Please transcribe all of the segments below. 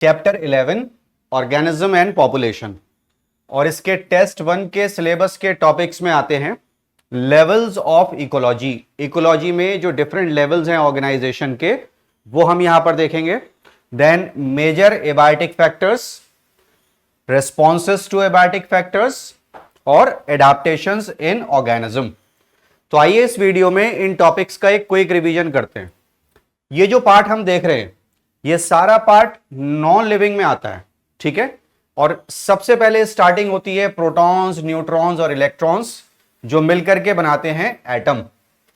Chapter 11 organism and population. और इसके test 1 के सिलेबस के टॉपिक्स में आते हैं लेवल्स ऑफ इकोलॉजी। इकोलॉजी में जो डिफरेंट लेवल्स हैं ऑर्गेनाइजेशन के, वो हम यहां पर देखेंगे। Then major abiotic factors, responses to abiotic factors और एडाप्टेशंस इन ऑर्गेनिज्म। तो आइए इस वीडियो में इन टॉपिक्स का एक क्विक रिवीजन करते हैं। ये जो पार्ट हम देख रहे हैं, ये सारा पार्ट नॉन लिविंग में आता है, ठीक है। और सबसे पहले स्टार्टिंग होती है प्रोटॉन्स, न्यूट्रॉन्स और इलेक्ट्रॉन्स जो मिलकर के बनाते हैं एटम,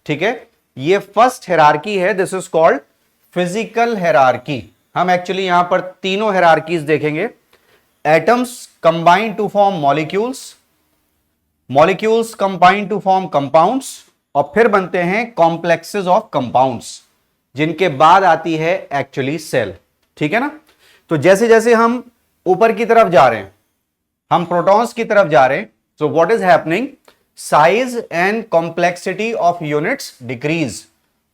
ठीक है। ये फर्स्ट हायरार्की है, this is called physical hierarchy. हम एक्चुअली यहां पर तीनों हायरार्कीज देखेंगे। Atoms combine to form molecules, molecules combine to form compounds, और फिर बनते हैं कॉम्प्लेक्सेस ऑफ कंपाउंड्स, जिनके बाद आती है एक्चुअली सेल, ठीक है ना। तो जैसे जैसे हम ऊपर की तरफ जा रहे हैं, हम प्रोटॉन्स की तरफ जा रहे हैं, so what is happening, size and complexity of units decrease.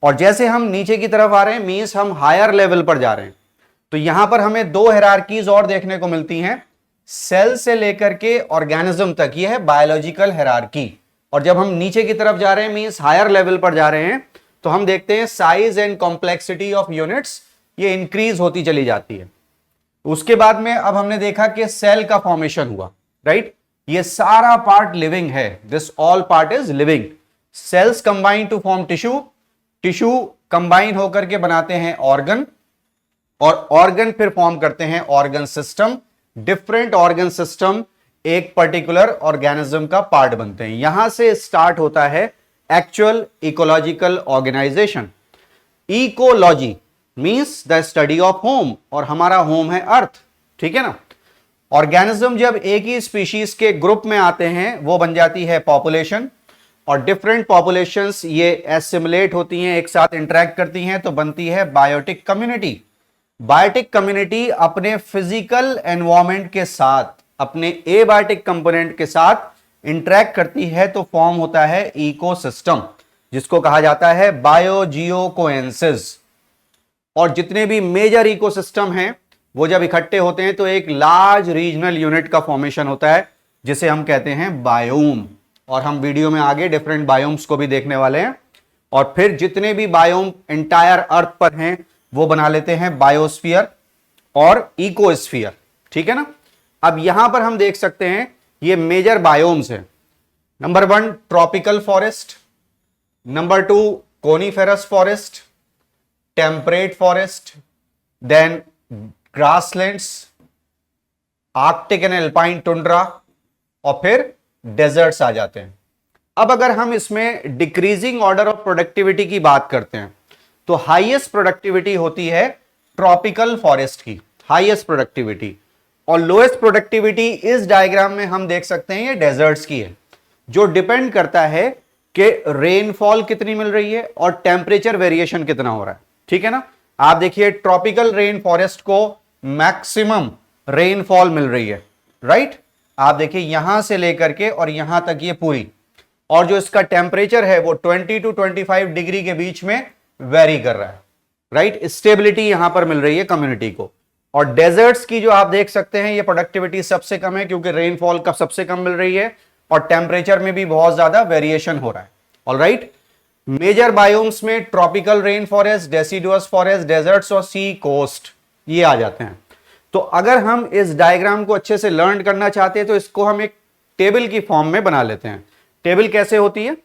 और जैसे हम नीचे की तरफ आ रहे हैं, मींस हम हायर लेवल पर जा रहे हैं। तो यहां पर हमें दो हायरार्कीज और देखने को मिलती हैं, सेल से लेकर के ऑर्गेनिज्म तक, यह है बायोलॉजिकल हायरार्की। और जब हम नीचे की तरफ जा रहे हैं, मींस हायर लेवल पर जा रहे हैं, तो हम देखते हैं size and complexity of units ये इंक्रीज होती चली जाती है। उसके बाद में अब हमने देखा कि सेल का फॉर्मेशन हुआ, राइट। ये सारा पार्ट लिविंग है, this all part is living. Cells combine to form tissue, tissue combine होकर के बनाते हैं ऑर्गन, और ऑर्गन फिर फॉर्म करते हैं organ system. Different organ system एक पर्टिकुलर ऑर्गेनिज्म का पार्ट बनते हैं। यहां से स्टार्ट होता है actual ecological organisation. Ecology means the study of home, और हमारा होम है अर्थ, ठीक है ना। ऑर्गेनिज्म जब एक ही स्पीशीज के ग्रुप में आते हैं, वो बन जाती है पॉपुलेशन। और डिफरेंट पॉपुलेशंस ये एसिमुलेट होती हैं, एक साथ इंटरेक्ट करती हैं, तो बनती है बायोटिक कम्युनिटी। बायोटिक कम्युनिटी अपने फिजिकल एनवायरनमेंट के साथ, अपने एबायोटिक कंपोनेंट के साथ इंटरेक्ट करती है, तो फॉर्म होता है इकोसिस्टम, जिसको कहा जाता है बायोजियोकोएंसिस। और जितने भी मेजर इकोसिस्टम हैं, वो जब इकट्ठे होते हैं तो एक लार्ज रीजनल यूनिट का फॉर्मेशन होता है, जिसे हम कहते हैं बायोम। और हम वीडियो में आगे डिफरेंट बायोम्स को भी देखने वाले हैं। और फिर जितने भी बायोम एंटायर अर्थ पर हैं, वो बना लेते हैं बायोस्फीयर और इकोस्फीयर, ठीक है ना। अब यहां पर हम देख सकते हैं ये मेजर बायोम्स हैं। Number 1 tropical forest, number 2 coniferous forest, temperate forest, then grasslands, arctic and alpine tundra, और फिर डेजर्ट्स आ जाते हैं। अब अगर हम इसमें डिक्रीजिंग ऑर्डर ऑफ प्रोडक्टिविटी की बात करते हैं, तो हाईएस्ट प्रोडक्टिविटी होती है ट्रॉपिकल फॉरेस्ट की, हाईएस्ट प्रोडक्टिविटी। और लोएस्ट प्रोडक्टिविटी इस डायग्राम में हम देख सकते हैं ये डेजर्ट्स की है, जो डिपेंड करता है कि रेनफॉल कितनी मिल रही है और टेम्परेचर वेरिएशन कितना हो रहा है, ठीक है ना। आप देखिए ट्रॉपिकल रेन फॉरेस्ट को मैक्सिमम रेनफॉल मिल रही है, राइट। आप देखिए यहां से लेकर के और यहां तक ये पूरी, और जो इसका टेम्परेचर है वो 20 to 25 डिग्री के बीच में वेरी कर रहा है, राइट। स्टेबिलिटी यहां पर मिल रही है कम्युनिटी को। और डेजर्ट्स की जो आप देख सकते हैं, ये प्रोडक्टिविटी सबसे कम है, क्योंकि रेनफॉल का सबसे कम मिल रही है और टेम्परेचर में भी बहुत ज्यादा वेरिएशन हो रहा है, ऑलराइट। मेजर बायोम्स में tropical rain forest, deciduous forest, deserts और सी कोस्ट ये आ जाते हैं। तो अगर हम इस डायग्राम को अच्छे से लर्न करना चाहते हैं, तो इसको हम एक टेबल की फॉर्म में बना लेते हैं। टेबल कैसे होती है,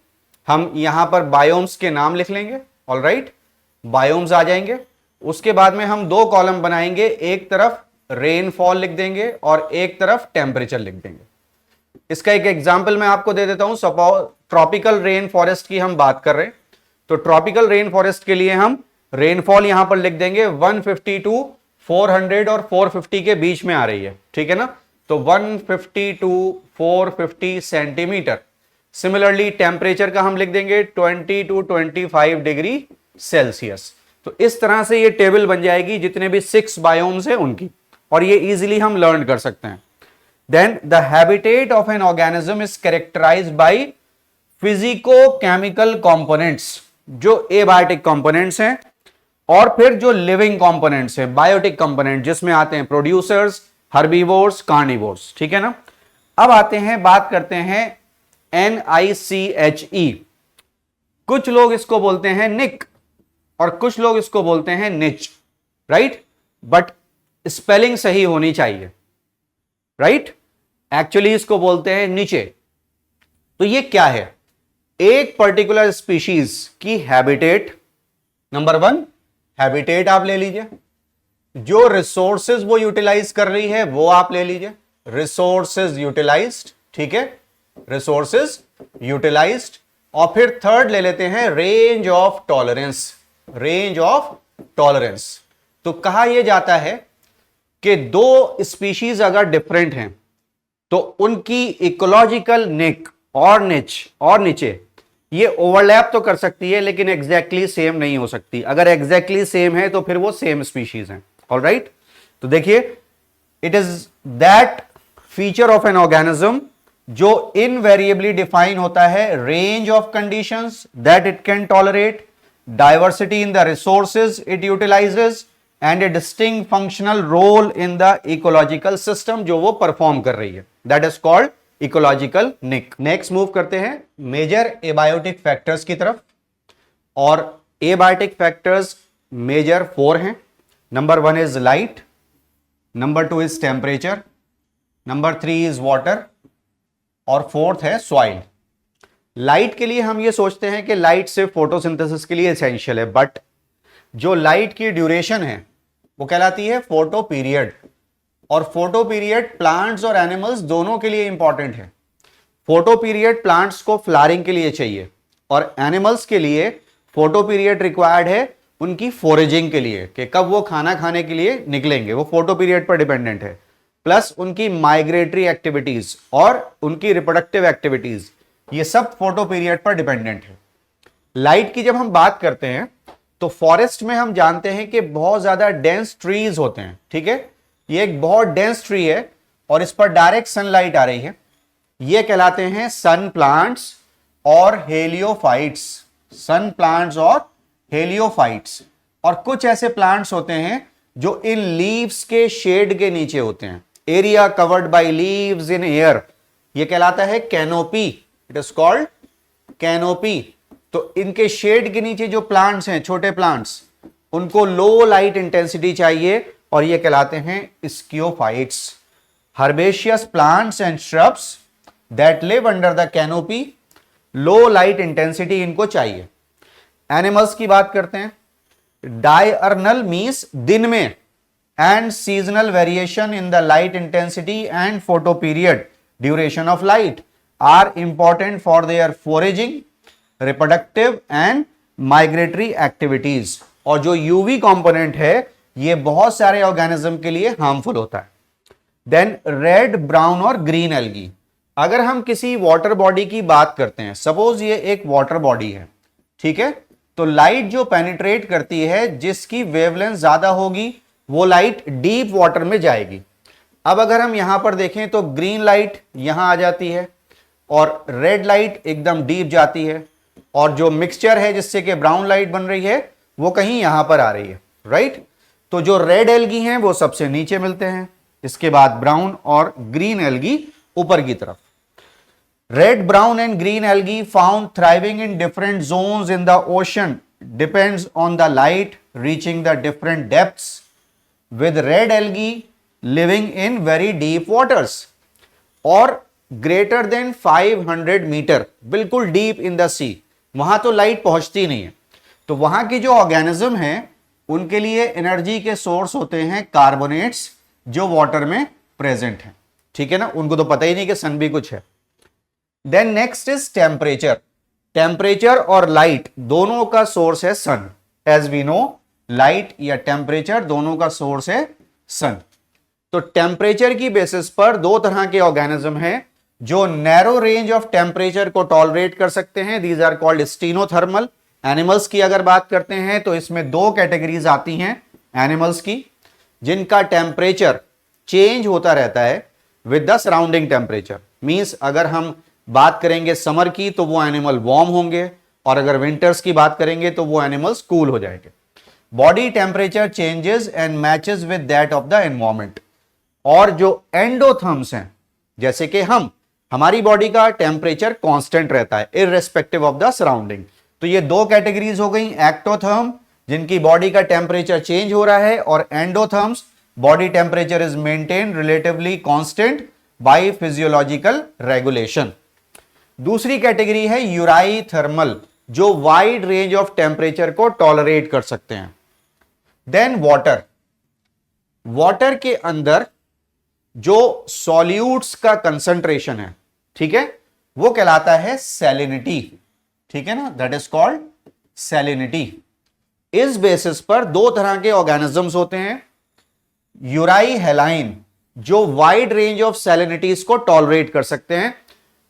हम यहां पर बायोम्स के नाम लिख लेंगे, ऑलराइट, बायोम्स आ जाएंगे। उसके बाद में हम दो कॉलम बनाएंगे, एक तरफ रेनफॉल लिख देंगे और एक तरफ टेम्परेचर लिख देंगे। इसका एक एग्जांपल मैं आपको दे देता हूं। सपोज ट्रॉपिकल रेन फॉरेस्ट की हम बात कर रहे हैं, तो ट्रॉपिकल रेन फॉरेस्ट के लिए हम रेनफॉल यहां पर लिख देंगे 150 to 400 और 450 के बीच में आ रही है, ठीक है ना। तो 150 to 450 सेंटीमीटर। सिमिलरली टेम्परेचर का हम लिख देंगे 20 to 25 डिग्री सेल्सियस। तो इस तरह से ये टेबल बन जाएगी जितने भी 6 बायोम्स हैं उनकी, और ये इजीली हम लर्न कर सकते हैं। Then the habitat of an organism is characterised by physico chemical components. जो एबायोटिक कंपोनेंट्स हैं और फिर जो लिविंग कंपोनेंट्स है, बायोटिक कंपोनेंट, जिसमें आते हैं प्रोड्यूसर्स, हर्बीवोर्स, कार्निवोर्स, ठीक है ना। अब आते हैं, बात करते हैं NICHE। कुछ लोग इसको बोलते हैं निक और कुछ लोग इसको बोलते हैं निच, राइट, बट स्पेलिंग सही होनी चाहिए, राइट। एक्चुअली इसको बोलते हैं नीचे। तो ये क्या है? एक पर्टिकुलर स्पीशीज की हैबिटेट, नंबर 1 हैबिटेट आप ले लीजिए, जो रिसोर्सेज वो यूटिलाइज कर रही है वो आप ले लीजिए, रिसोर्सेज यूटिलाइज्ड, ठीक है, रिसोर्सेज यूटिलाइज्ड। और फिर थर्ड ले लेते हैं range of tolerance, range of tolerance. तो कहा यह जाता है कि दो स्पीशीज अगर डिफरेंट हैं तो उनकी इकोलॉजिकल नेक और निच और नीचे ये ओवरलैप तो कर सकती है, लेकिन एग्जैक्टली सेम नहीं हो सकती। अगर एग्जैक्टली सेम है तो फिर वो सेम स्पीशीज हैं, ऑलराइट। तो देखिए, it is that feature of an organism जो इनवेरिएबली डिफाइन होता है range of conditions that it can tolerate, diversity in the resources it utilises and a distinct functional role in the ecological system जो वो perform कर रही है, that is called ecological niche. Next move करते हैं major abiotic factors की तरफ, और एबायोटिक फैक्टर्स मेजर 4 हैं। Number 1 is light, number 2 is temperature, number 3 is water, और 4th है सॉइल। लाइट के लिए हम ये सोचते हैं कि लाइट सिर्फ फोटोसिंथेसिस के लिए एसेंशियल है, बट जो लाइट की ड्यूरेशन है वो कहलाती है फोटो पीरियड, और फोटो पीरियड प्लांट्स और एनिमल्स दोनों के लिए इंपॉर्टेंट है। फोटो पीरियड प्लांट्स को फ्लावरिंग के लिए चाहिए, और एनिमल्स के लिए फोटो पीरियड रिक्वायर्ड है उनकी फोरेजिंग के लिए, कि कब वो खाना खाने के लिए निकलेंगे, वो फोटो पीरियड पर डिपेंडेंट है। प्लस उनकी माइग्रेटरी एक्टिविटीज और उनकी रिप्रोडक्टिव एक्टिविटीज, ये सब फोटो पीरियड पर डिपेंडेंट है। लाइट की जब हम बात करते हैं तो फॉरेस्ट में हम जानते हैं कि बहुत ज्यादा डेंस ट्रीज होते हैं, ठीक है। ये एक बहुत डेंस ट्री है और इस पर डायरेक्ट सनलाइट आ रही है, ये कहलाते हैं सन प्लांट्स और हेलियोफाइट्स, सन प्लांट्स और हेलियोफाइट्स। और कुछ ऐसे प्लांट्स होते हैं जो इन लीव्स के शेड के नीचे होते हैं, area covered by leaves in air, ये कहलाता है canopy, it is called canopy. तो इनके शेड के नीचे जो प्लांट्स हैं, छोटे प्लांट्स, उनको लो लाइट इंटेंसिटी चाहिए और ये कहलाते हैं sciophytes. Herbaceous plants and shrubs that live under the canopy, low light intensity इनको चाहिए। एनिमल्स की बात करते हैं, डायअर्नल मींस दिन में, and seasonal variation in the light intensity and photoperiod duration of light are important for their foraging, reproductive and migratory activities. और जो यूवी कंपोनेंट है ये बहुत सारे ऑर्गेनिज्म के लिए हार्मफुल होता है। देन रेड, ब्राउन और ग्रीन एल्गी। अगर हम किसी वाटर बॉडी की बात करते हैं, सपोज ये एक वाटर बॉडी है, ठीक है, तो लाइट जो पेनिट्रेट करती है, जिसकी वेवलेंथ ज्यादा होगी वो लाइट डीप वाटर में जाएगी। अब अगर हम यहां पर देखें तो ग्रीन लाइट यहां आ जाती है और रेड लाइट एकदम डीप जाती है, और जो मिक्सचर है जिससे कि ब्राउन लाइट बन रही है वो कहीं यहां पर आ रही है, राइट। तो जो रेड एल्गी हैं वो सबसे नीचे मिलते हैं, इसके बाद ब्राउन और ग्रीन एल्गी ऊपर की तरफ। Red, brown and green algae found thriving in different zones in the ocean depends on the light reaching the different depths, with red algae living in very deep waters और greater than 500 metre, बिल्कुल deep in the सी, वहां तो light पहुंचती नहीं है। तो वहां की जो ऑर्गेनिज्म है उनके लिए एनर्जी के सोर्स होते हैं कार्बोनेट्स जो वाटर में प्रेजेंट हैं, ठीक है ना, उनको तो पता ही नहीं कि सन भी कुछ है। Then next is temperature. Temperature और लाइट दोनों का सोर्स है sun, as we know, light या टेम्परेचर दोनों का सोर्स है सन। तो टेम्परेचर की बेसिस पर दो तरह के ऑर्गेनिज्म हैं जो नैरो रेंज ऑफ टेम्परेचर को टॉलरेट कर सकते हैं, these are called stenothermal. Animals की अगर बात करते हैं तो इसमें दो कैटेगरीज आती हैं एनिमल्स की, जिनका टेम्परेचर चेंज होता रहता है with the surrounding temperature. Means अगर हम बात करेंगे समर की तो वो एनिमल वार्म होंगे, और अगर विंटर्स की बात करेंगे तो वो एनिमल्स कूल हो जाएंगे। Body temperature changes and matches with that of the environment. और जो एंडोथर्म्स हैं, जैसे कि हमारी बॉडी का टेम्परेचर कांस्टेंट रहता है इररिस्पेक्टिव ऑफ द सराउंडिंग। तो ये दो कैटेगरीज हो गई, एक्टोथर्म जिनकी बॉडी का टेम्परेचर चेंज हो रहा है, और endotherms body temperature is maintain relatively constant by physiological regulation. दूसरी कैटेगरी है यूराई थर्मल, जो वाइड रेंज ऑफ टेम्परेचर को टॉलरेट कर सकते हैं। देन वाटर, वाटर के अंदर जो सॉल्यूट्स का कंसंट्रेशन है, ठीक है, वो कहलाता है सैलिनिटी, ठीक है ना, दैट इज कॉल्ड सैलिनिटी। इस बेसिस पर दो तरह के ऑर्गेनिजम्स होते हैं, यूराई हेलाइन जो वाइड रेंज ऑफ सैलिनिटीज को टॉलरेट कर सकते हैं।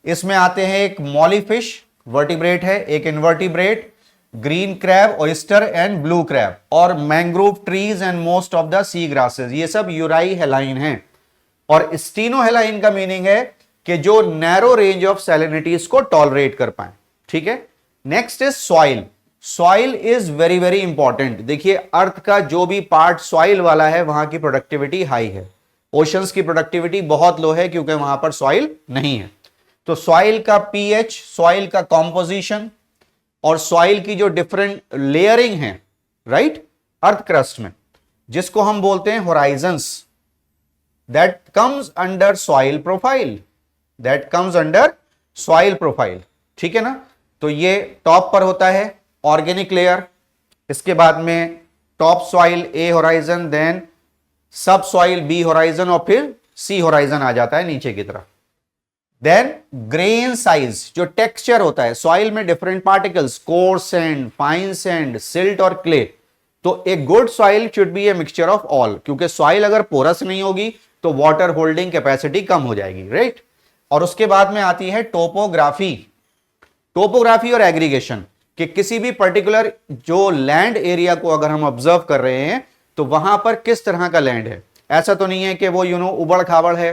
इसमें आते हैं एक मॉलीफिश वर्टिब्रेट है, एक invertebrate, green crab, oyster and blue crab, और mangrove trees and most of the sea grasses, ये सब यूराई हेलाइन हैं। और स्टीनोहेलाइन का मीनिंग है कि जो नैरो रेंज ऑफ सैलिनिटीज को टॉलरेट कर पाए, ठीक है। Next is soil. Soil is very very important. देखिए, अर्थ का जो भी पार्ट सॉइल वाला है वहां की प्रोडक्टिविटी हाई है, ओशंस की प्रोडक्टिविटी बहुत लो है क्योंकि वहां पर सॉइल नहीं है। तो सॉइल का पीएच, सॉइल का कॉम्पोजिशन और सॉइल की जो डिफरेंट लेयरिंग है, राइट, अर्थ क्रस्ट में, जिसको हम बोलते हैं Horizons, that comes under soil profile, that comes under soil profile, ठीक है ना। तो ये टॉप पर होता है ऑर्गेनिक लेयर, इसके बाद में topsoil A horizon, then subsoil B horizon, और फिर सी होराइजन आ जाता है नीचे की तरफ। देन ग्रेन साइज, जो टेक्सचर होता है सॉइल में, different particles, coarse sand, fine sand, silt और क्ले। तो एक good soil should be a mixture of all, क्योंकि सॉइल अगर पोरस नहीं होगी तो वाटर होल्डिंग कैपेसिटी कम हो जाएगी, राइट। और उसके बाद में आती है टोपोग्राफी। टोपोग्राफी और एग्रीगेशन कि किसी भी पर्टिकुलर जो लैंड एरिया को अगर हम ऑब्जर्व कर रहे हैं तो वहां पर किस तरह का लैंड है। ऐसा तो नहीं है कि वो उबड़ खाबड़ है,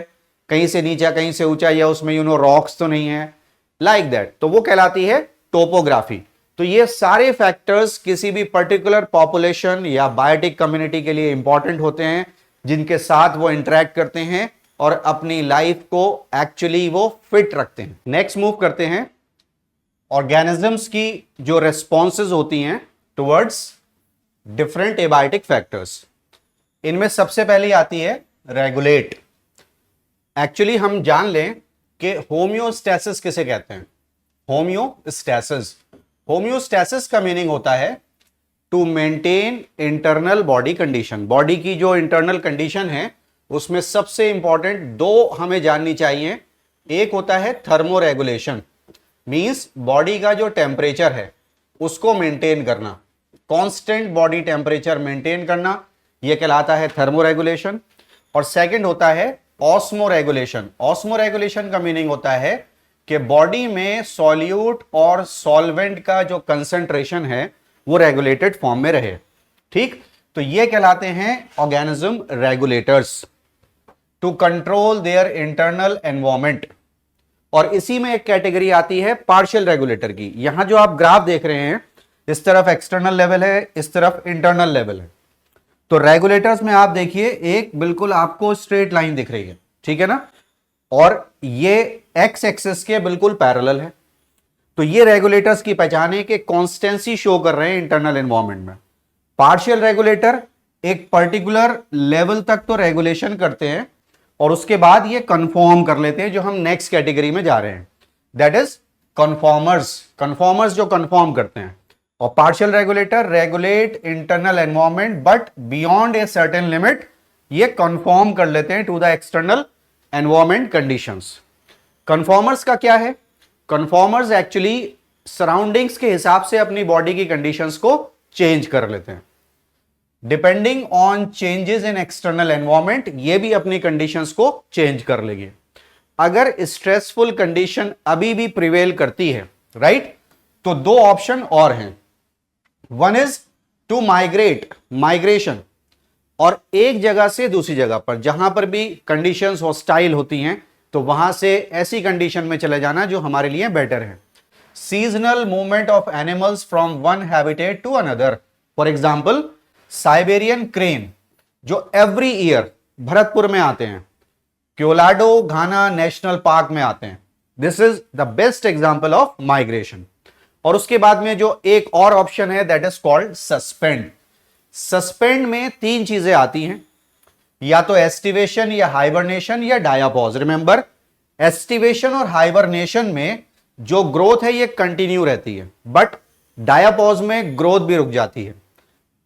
कहीं से नीचा कहीं से ऊंचा, या उसमें रॉक्स तो नहीं है, लाइक दैट, तो वो कहलाती है टोपोग्राफी। तो ये सारे फैक्टर्स किसी भी पर्टिकुलर पॉपुलेशन या बायोटिक कम्युनिटी के लिए इंपॉर्टेंट होते हैं, जिनके साथ वो इंटरेक्ट करते हैं और अपनी लाइफ को एक्चुअली वो फिट रखते हैं। नेक्स्ट मूव करते हैं ऑर्गेनिजम्स की जो रेस्पॉन्सेज होती हैं टुवर्ड्स डिफरेंट एबायोटिक फैक्टर्स। इनमें सबसे पहली आती है रेगुलेट। एक्चुअली हम जान लें कि होम्योस्टैसिस किसे कहते हैं। होम्योस्टैसिस, होम्योस्टैसिस का मीनिंग होता है to maintain internal body condition. Body की जो इंटरनल कंडीशन है उसमें सबसे इंपॉर्टेंट दो हमें जाननी चाहिए। एक होता है थर्मोरेगुलेशन, मींस बॉडी का जो टेम्परेचर है उसको मेंटेन करना, कांस्टेंट बॉडी टेम्परेचर मेंटेन करना, यह कहलाता है थर्मोरेगुलेशन। और सेकंड होता है ऑस्मोरेगुलेशन। ऑस्मोरेगुलेशन का मीनिंग होता है कि बॉडी में सॉल्यूट और सॉल्वेंट का जो कंसंट्रेशन है वो रेगुलेटेड फॉर्म में रहे, ठीक। तो ये कहलाते हैं organism regulators, to control their internal environment. और इसी में एक कैटेगरी आती है पार्शियल रेगुलेटर की। यहां जो आप ग्राफ देख रहे हैं, इस तरफ एक्सटर्नल लेवल है, इस तरफ इंटरनल लेवल है। तो रेगुलेटर्स में आप देखिए एक बिल्कुल आपको स्ट्रेट लाइन दिख रही है, ठीक है ना, और ये एक्स एक्सिस के बिल्कुल पैरेलल है। तो ये रेगुलेटर्स की पहचान है कि कांस्टेंसी शो कर रहे हैं इंटरनल एनवायरनमेंट में। पार्शियल रेगुलेटर एक पर्टिकुलर लेवल तक तो रेगुलेशन करते हैं और उसके बाद ये कंफॉर्म कर लेते हैं, जो हम नेक्स्ट कैटेगरी में जा रहे हैं, दैट इज कंफॉर्मर्स। कंफॉर्मर्स जो कंफॉर्म करते हैं। और partial regulator regulate internal environment but beyond a certain limit, ये कंफॉर्म कर लेते हैं to the external environment conditions. Conformers का क्या है? कंफॉर्मर्स एक्चुअली सराउंडिंग्स के हिसाब से अपनी बॉडी की कंडीशंस को चेंज कर लेते हैं depending on changes in external environment. ये भी अपनी कंडीशंस को चेंज कर लेगी अगर स्ट्रेसफुल कंडीशन अभी भी प्रिवेल करती है, राइट। तो दो ऑप्शन और हैं, one is to migrate, migration, और एक जगह से दूसरी जगह पर जहां पर भी कंडीशंस हॉस्टाइल होती हैं तो वहां से ऐसी कंडीशन में चले जाना जो हमारे लिए बेटर है। Seasonal movement of animals from one habitat to another, for example Siberian crane जो एवरी ईयर भरतपुर में आते हैं, क्योलाडो घाना नेशनल पार्क में आते हैं। This is the best example of migration. और उसके बाद में जो एक और ऑप्शन है that is called suspend. Suspend में तीन चीजें आती हैं, या तो एस्टिवेशन या हाइबरनेशन या डायापॉज। रिमेंबर, एस्टिवेशन और हाइबरनेशन में जो ग्रोथ है ये कंटिन्यू रहती है, बट डायापॉज में ग्रोथ भी रुक जाती है।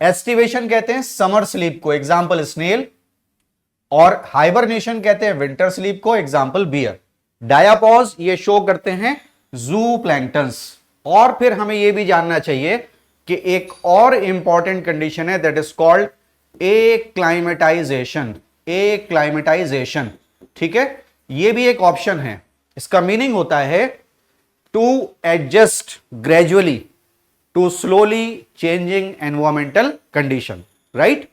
एस्टिवेशन कहते हैं समर स्लीप को, एग्जांपल स्नेल, और हाइबरनेशन कहते हैं विंटर स्लीप को, एग्जांपल बियर। डायापॉज ये शो करते हैं जू प्लैंक्टन्स। और फिर हमें यह भी जानना चाहिए कि एक और इंपॉर्टेंट कंडीशन है दैट इज कॉल्ड एक्लाइमेटाइजेशन। एक्लाइमेटाइजेशन, ठीक है, यह भी एक ऑप्शन है। इसका मीनिंग होता है to adjust gradually to slowly changing environmental condition, right.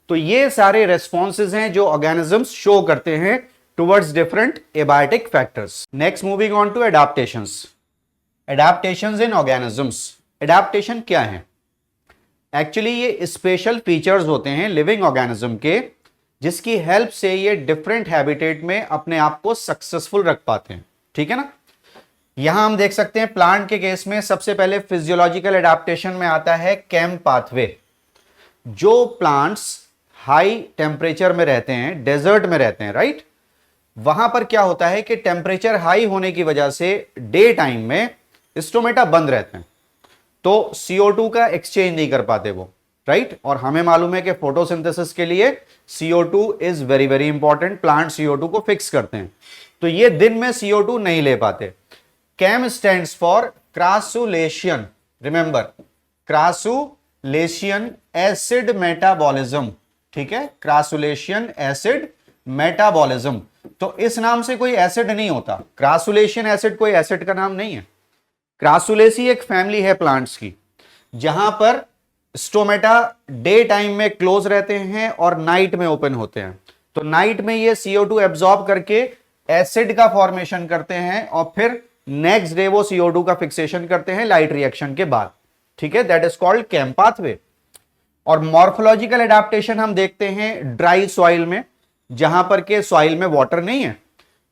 तो ये सारे रेस्पॉन्सेज हैं जो ऑर्गेनिजम्स शो करते हैं towards different abiotic factors. Next moving on to adaptations. Adaptations in organisms. Adaptation क्या है? एक्चुअली ये स्पेशल फीचर्स होते हैं लिविंग ऑर्गेनिज्म के, जिसकी हेल्प से ये डिफरेंट हैबिटेट में अपने आप को सक्सेसफुल रख पाते हैं, ठीक है ना। यहां हम देख सकते हैं प्लांट के केस में सबसे पहले फिजियोलॉजिकल एडाप्टेशन में आता है केम पाथवे। जो प्लांट्स हाई टेम्परेचर में रहते हैं, डेजर्ट में रहते हैं, राइट, वहां पर क्या होता है कि टेम्परेचर हाई होने की वजह से डे टाइम में स्टोमेटा बंद रहते हैं, तो CO2 का एक्सचेंज नहीं कर पाते वो, राइट। और हमें मालूम है कि फोटोसिंथेसिस के लिए CO2 is very very important, plant CO2 को फिक्स करते हैं, तो ये दिन में CO2 नहीं ले पाते। CAM stands for crassulacean. Remember, crassulacean acid metabolism, ठीक है, क्रासुलेशियन एसिड मेटाबॉलिज्म। तो इस नाम से कोई एसिड नहीं होता, क्रासुलेशियन एसिड कोई एसिड का नाम नहीं है। क्रासुलेसी एक फैमिली है प्लांट्स की, जहां पर स्टोमेटा डे टाइम में क्लोज रहते हैं और नाइट में ओपन होते हैं। तो नाइट में ये CO2 एब्जॉर्ब करके एसिड का फॉर्मेशन करते हैं और फिर नेक्स्ट डे वो CO2 का फिक्सेशन करते हैं लाइट रिएक्शन के बाद, ठीक है, that is called came pathway. और मॉर्फोलॉजिकल एडाप्टेशन हम देखते हैं ड्राई सॉइल में, जहां पर के सॉइल में वाटर नहीं है,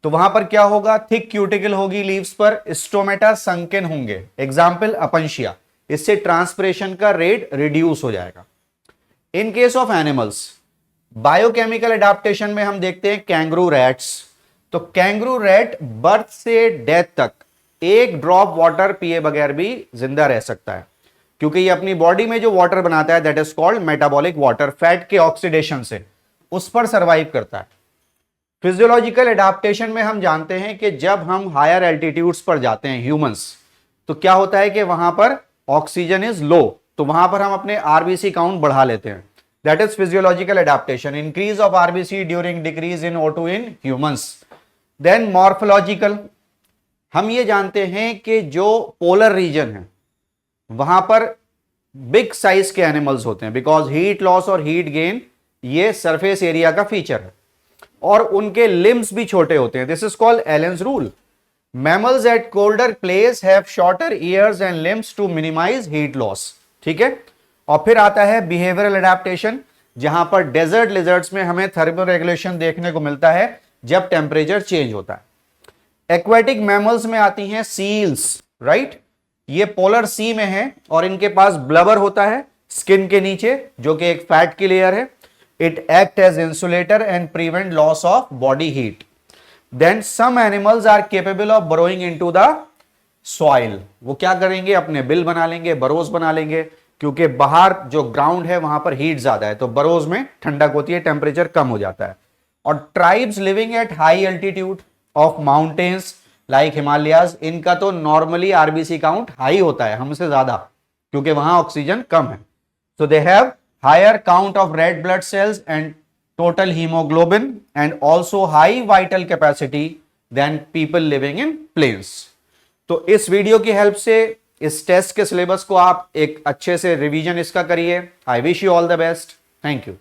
तो वहां पर क्या होगा, थिक क्यूटिकल होगी लीव्स पर, स्टोमेटा संकेन होंगे, एग्जाम्पल अपंशिया, इससे ट्रांसपिरेशन का रेट रिड्यूस हो जाएगा। In case of animals, biochemical adaptation में हम देखते हैं कैंगरू रैट्स। तो कैंगरू रैट बर्थ से डेथ तक एक ड्रॉप वाटर पिए बगैर भी जिंदा रह सकता है, क्योंकि ये अपनी बॉडी में जो वाटर बनाता है that is called metabolic water, fat के ऑक्सीडेशन से उस पर सर्वाइव करता है। फिजियोलॉजिकल एडाप्टेशन में हम जानते हैं कि जब हम हायर एल्टीट्यूड्स पर जाते हैं ह्यूमंस, तो क्या होता है कि वहां पर ऑक्सीजन इज लो, तो वहां पर हम अपने RBC काउंट बढ़ा लेते हैं, that is physiological adaptation, increase of RBC during decrease in O2 in humans. Then morphological, हम ये जानते हैं कि जो पोलर रीजन है वहां पर बिग साइज के एनिमल्स होते हैं, बिकॉज हीट लॉस और हीट गेन ये सरफेस एरिया का फीचर है, और उनके लिम्स भी छोटे होते हैं, this is called Allen's rule. Mammals at colder place have shorter ears and limbs to minimise heat loss, ठीक है। और फिर आता है बिहेवियरल एडाप्टेशन, जहां पर डेजर्ट लिजर्ड्स में हमें थर्मल रेगुलेशन देखने को मिलता है जब टेम्परेचर चेंज होता है। एक्वेटिक मैमल्स में आती हैं सील्स, राइट, ये पोलर सी में है और इनके पास ब्लबर होता है स्किन के नीचे, जो कि एक फैट की लेयर है। It act as insulator and prevent loss of body heat. Then some animals are capable of burrowing into the soil. वो क्या करेंगे, अपने बिल बना लेंगे, बरोज बना लेंगे, क्योंकि बाहर जो ग्राउंड है वहां पर हीट ज्यादा है, तो बरोज में ठंडक होती है, टेम्परेचर कम हो जाता है। और tribes living at high altitude of mountains like Himalayas, इनका तो नॉर्मली RBC काउंट हाई होता है हमसे ज्यादा, क्योंकि वहां ऑक्सीजन कम है। So they have higher count of red blood cells and total hemoglobin and also high vital capacity than people living in plains. तो इस वीडियो की हेल्प से इस टेस्ट के सिलेबस को आप एक अच्छे से रिवीजन इसका करिए। I wish you all the best. Thank you.